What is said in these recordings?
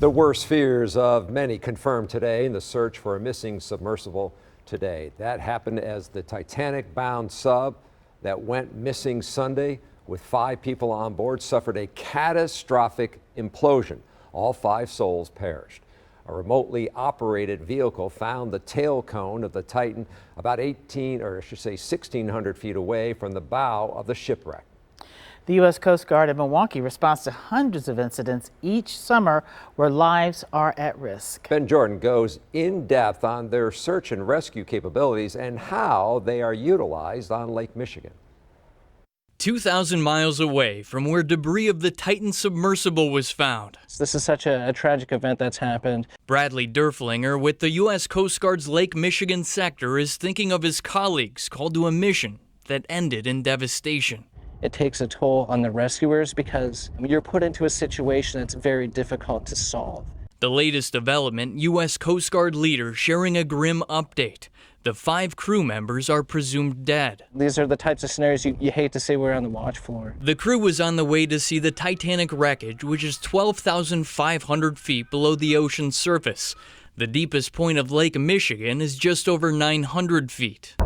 The worst fears of many confirmed today in the search for a missing submersible today. That happened as the Titanic-bound sub that went missing Sunday with 5 people on board suffered a catastrophic implosion. All 5 souls perished. A remotely operated vehicle found the tail cone of the Titan about 1,600 feet away from the bow of the shipwreck. The U.S. Coast Guard in Milwaukee responds to hundreds of incidents each summer where lives are at risk. Ben Jordan goes in depth on their search and rescue capabilities and how they are utilized on Lake Michigan. 2,000 miles away from where debris of the Titan submersible was found. This is such a tragic event that's happened. Bradley Derflinger with the U.S. Coast Guard's Lake Michigan sector is thinking of his colleagues called to a mission that ended in devastation. It takes a toll on the rescuers because you're put into a situation that's very difficult to solve. The latest development, U.S. Coast Guard leader sharing a grim update. The 5 crew members are presumed dead. These are the types of scenarios you hate to say we're on the watch for. The crew was on the way to see the Titanic wreckage, which is 12,500 feet below the ocean's surface. The deepest point of Lake Michigan is just over 900 feet.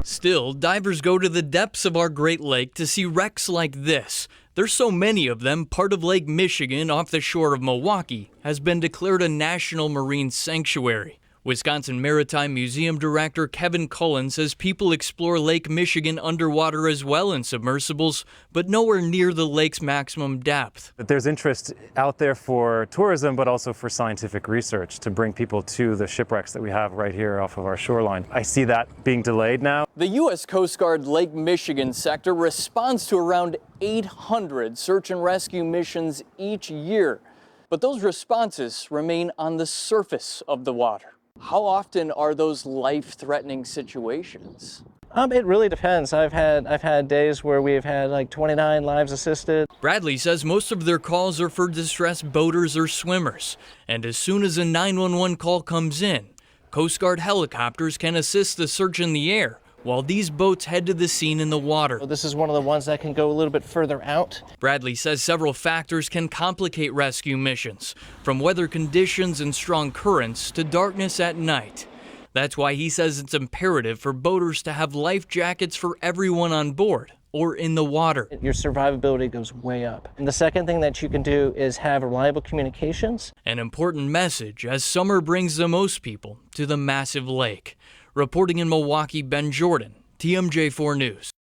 Still, divers go to the depths of our Great Lake to see wrecks like this. There's so many of them, part of Lake Michigan off the shore of Milwaukee has been declared a national marine sanctuary. Wisconsin Maritime Museum Director Kevin Cullen says people explore Lake Michigan underwater as well in submersibles, but nowhere near the lake's maximum depth. There's interest out there for tourism, but also for scientific research to bring people to the shipwrecks that we have right here off of our shoreline. I see that being delayed now. The U.S. Coast Guard Lake Michigan sector responds to around 800 search and rescue missions each year, but those responses remain on the surface of the water. How often are those life-threatening situations? It really depends. I've had days where we've had like 29 lives assisted. Bradley says most of their calls are for distressed boaters or swimmers, and as soon as a 911 call comes in, Coast Guard helicopters can assist the search in the air while these boats head to the scene in the water. This is one of the ones that can go a little bit further out. Bradley says several factors can complicate rescue missions, from weather conditions and strong currents to darkness at night. That's why he says it's imperative for boaters to have life jackets for everyone on board or in the water. Your survivability goes way up. And the second thing that you can do is have reliable communications. An important message as summer brings the most people to the massive lake. Reporting in Milwaukee, Ben Jordan, TMJ4 News.